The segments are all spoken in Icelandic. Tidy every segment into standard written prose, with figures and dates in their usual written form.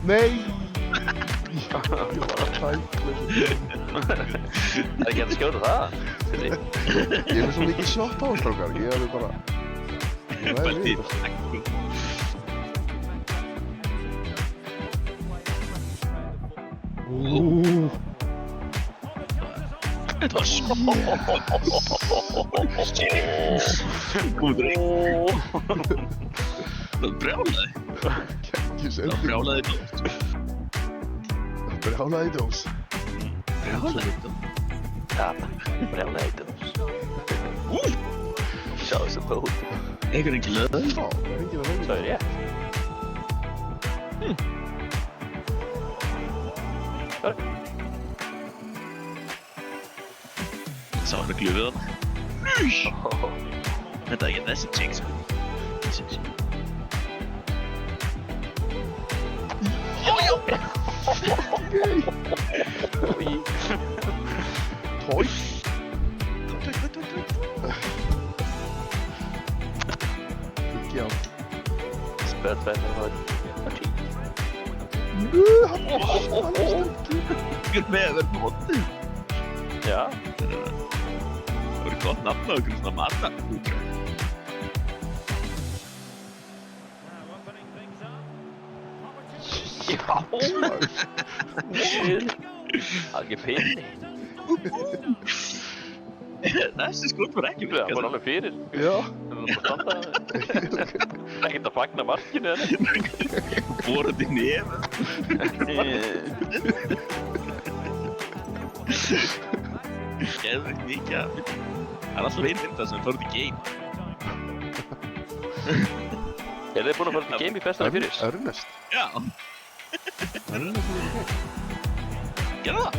Nei! Já, ég var að tækla þessu. Það er ekki hægt að skjóta það. Ég er með svo mikið shot á það, strákar. Ég er alveg bara... Ég Bara væri til við þetta. takku. Þetta var svo... Góður eitt. Það brjálaði. Kækis Það ending. brjálaði dótt. Brjálaði dós. Brjálaði dótt. Já, brjálega eittum. Sjá þessu bóð. Einhver ekki löð. Já, það er enginn að Það reyna. er rétt. Sá hann að glufið hann. Þetta er ekki þessi chick, sko. Þessi chick. Tói. Ekki á. Spöðvendur var Hann er sterkir. Einhver með að vera mótið. Já. Það voru gott nafn á einhverjum svona matarkúka. Já. Shit. Það er ekki pinni. Þessi skot var ekki Það var virkað. alveg fyrir. Já. Það var bara standa. Ekkert að fagna markinu henni. Borandi nefn. Geðveikt mikið af myndum. Það er alltaf einn mynda sem fór út í game. Er þið búin að fara til game í festari fyrir? Ernest. Já, Ernest er ekki. gerðu það.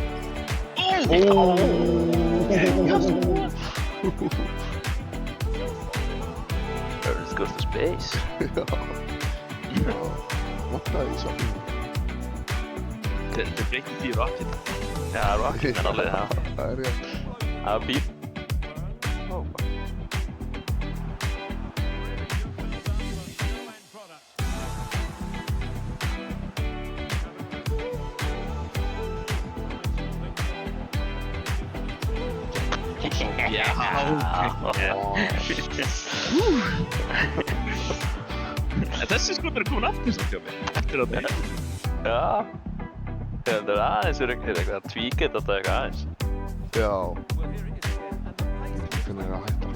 Earth goes to space. Já. Já. Vantaði í sáttinu. Þetta breytti því rocket. Já, rocket en alveg það. Það er rétt. Það var bíl. Já. En þessi skot er komin aftur samt hjá mér. Eftir að það. Já. Það er aðeins eitthvað að tvíka þetta eitthvað aðeins. Já. Hvernig er að hætta?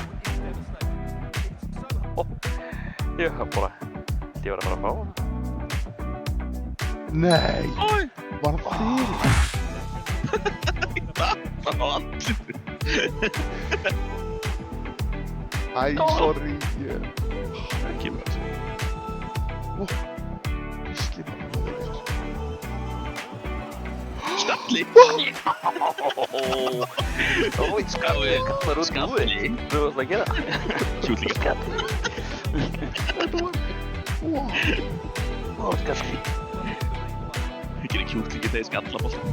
Ég var bara... Ég var að fara að fá hann. Nei! Ói, Var það fyrir? það var allir. Æ, sorry. Ég... Það kemur þessi. Ísli bara. Skalli. Ói, skalli. Kallar út Skalli. núi. Þú varst að gera. Kjúklinga. Skalli. Þetta var... Wow. Ó, skalli. Ég gerir kjúklingi þegar ég skalla bóttan.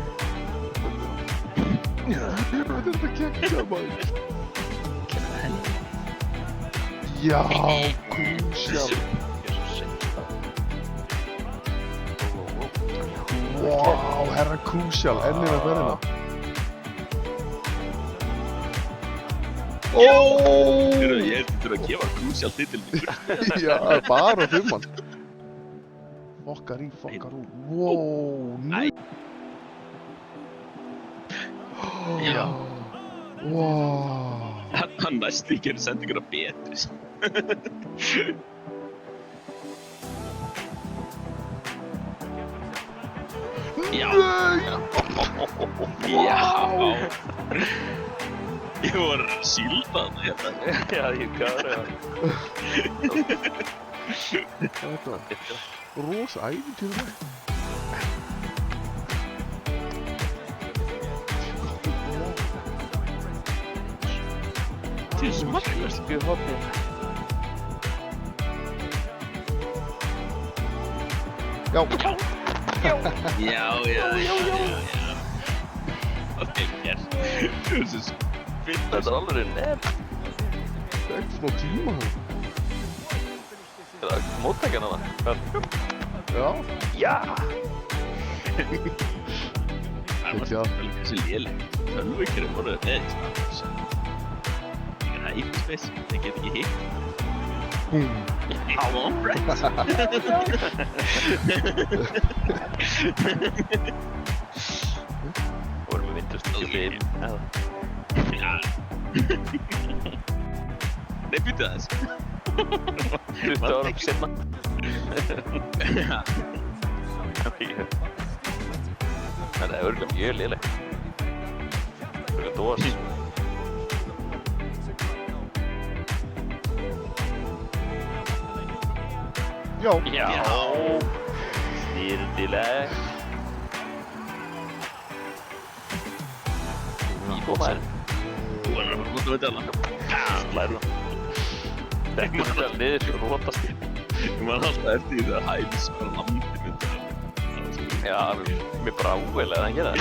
Þetta er þetta kekkja, maður. Já, krúsjál. Ég er svo sent. Wow, herra krúsjál, ennir að ferðina. Ég þurfa að gefa krúsjál titilin. Já, bara fimmann. Fokkar í. Wow, Æ. Já. Wow. Hann næstu ekki sendingur að betri. Já. Nei. Já. Ég var síldað hérna. Já, ég gaf það. Þetta var rosa ævintýrlega. Til smakklust. Svísku hotni. Já. Já. Það er gert. Þessi Þetta er alveg nefn. Það er ekki smá tíma hann. Það er móttækjan hana. Já. Já! Það var Já. líka þessi léleg. Tölvuleikir voru með í stað. Ég er hyperspace, ég get ekki hitt. How on, Brett? Vorum við Windows 95 eða? Já. Nei, býttu aðeins. 20 árum seinna. Já. Það er örugglega mjög lélegt. Örugglega dós. Já. Já. Snýrdilegt. Íbúmaður. Þú er að fara gott að veit alla. Slæður það. Dekkur það niður og rótast í. Ég man alltaf eftir því að hælis bara landi myndir. Já, mér bara ável að hann gera það.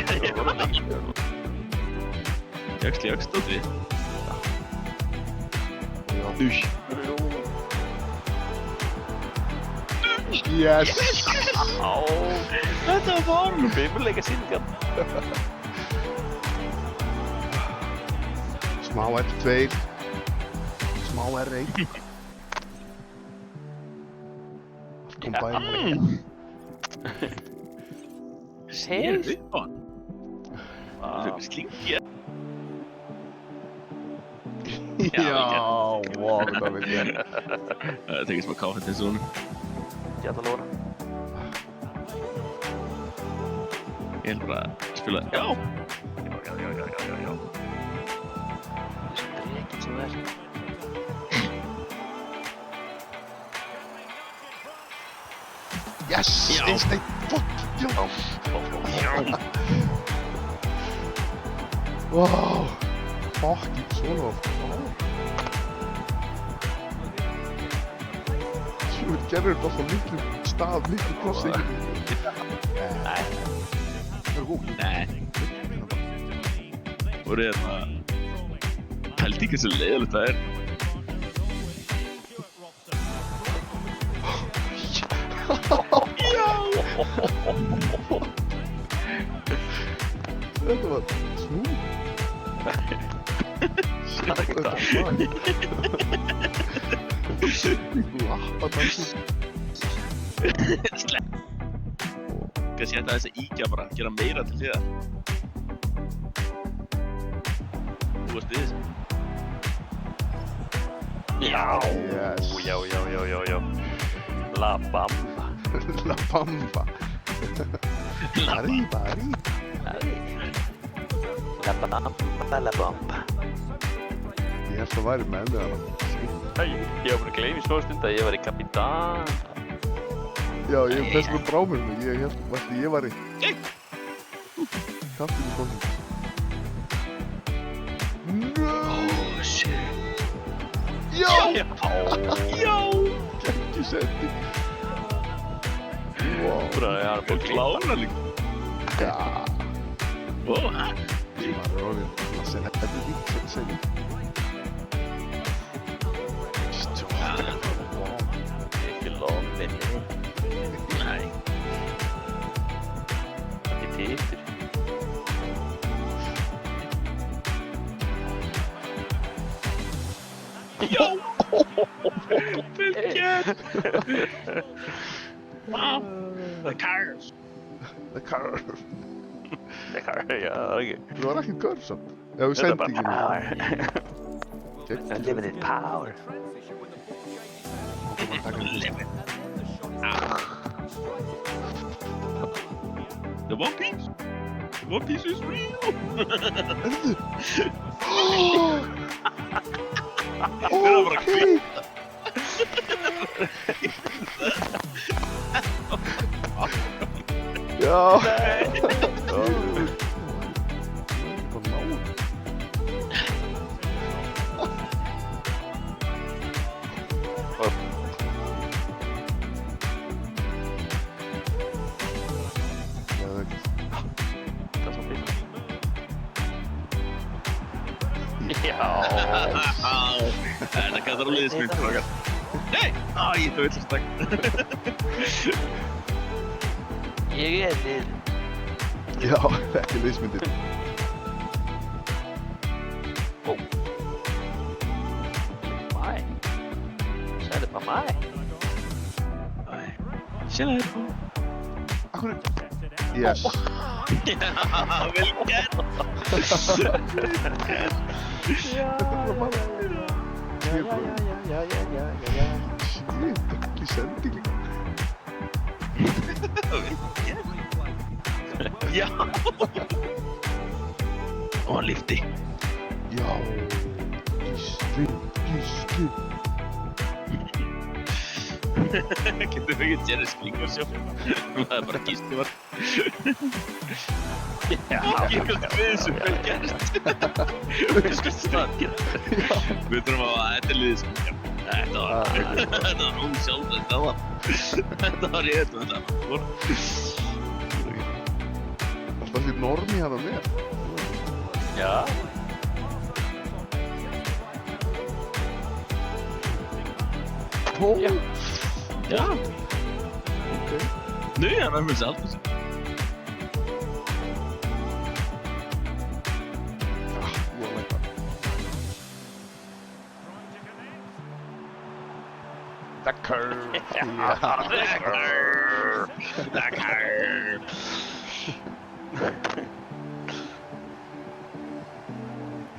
Jöxl, Doddi. Ush. Yes. Á, Þetta var barn. fimmleika sýningan. Smá R2. Smá R1. Allt kom bæði. Sér við hann. Það er slingi. Já, wow, það veit ég. Það tekist bara kátt eins og hún. Gæta lóra. Ég held bara að spila. Já. Já. Þessi drekinn sem það er. Yes, Já. einstein. Fuck, já. Wow. Fuck, ég svona oft. Þú gerður þetta alltaf miklu stað, miklu krossi. Nei. Það er góð. Nei. Voru hérna. Held ekki svo leiðilegt það er. Þetta var smúð. Takk það. Lappadansi. Kannski þetta þess að íkja bara, gera meira til þér. Þú varst við þessu. Já. Yes. Já. La Bamba. La Bamba. Arriba. La Bamba. Ég held að væri með hana. Ég var bara að gleyma í smá stund að ég var í Kapitán. Já, ég þess með brámur mig. Ég held að ég væri kaffinu svona. No! Oh shit. Já! Já. Ekki sendi. Wow. Bara, ég har bara Klára líka. Já. Ó, hæ? Ég var orðin. Það sé þetta líkt sem Ekki lofið. Nei. Ekki tittur. Já. Fylgja. Wow. The cars. The car. Já, ekki. Það var ekki görð samt. Já, við sendi ekki power. Gegn. Unlimited power. Limit. The One Piece. The One Piece is real. Erðu? Þetta var bara Ókei. Já. Bara náðu. Já, það ekki. Það er svo fint. Já. Þetta gætar á liðsmynd okkar. Nei! Æ, þetta villast takk. Ég er lið. Já, ekki liðsmyndir. Ó. Mæ. Sæði bara mæ. Sérna þér. Akkur... Yes. Já, vel gert. Þetta er bara mann. Já. Shit, ekki sending líka. Já. Og hann lyfti. Já. Gísli. Getur við ekki Jerry Springer sjó? Það er bara Gísli var. Já. Ég vildi við þessu vel gert. Við þurfum að þetta liðið sko. Þetta var hún sjálf þetta var. Þetta var ég þetta var. Alltaf því normi hana með. Já. Ó. Já. Já. Ok. Nu är han med allt. Voðalega. The curve. Já.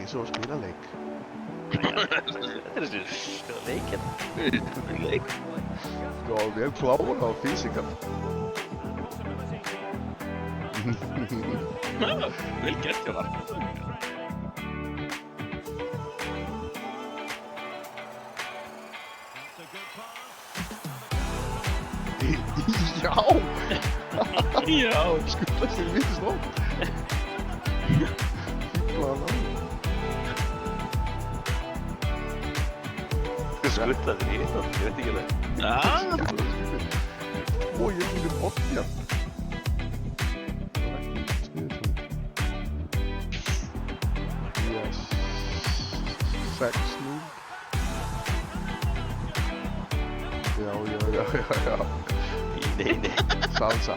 Eins og að spila leik. Þetta er þessi leikinn. Leik. Já, vel klára á físikan. Vel gert hjá var. Já! Já. Skutla sér vitið snótt. Fíblaðan á. Skutta þér í þetta, ég veit ekki alveg. Já. Ó, ég er myndið botja. Yes. 6-0. Já. Nei. Salsa.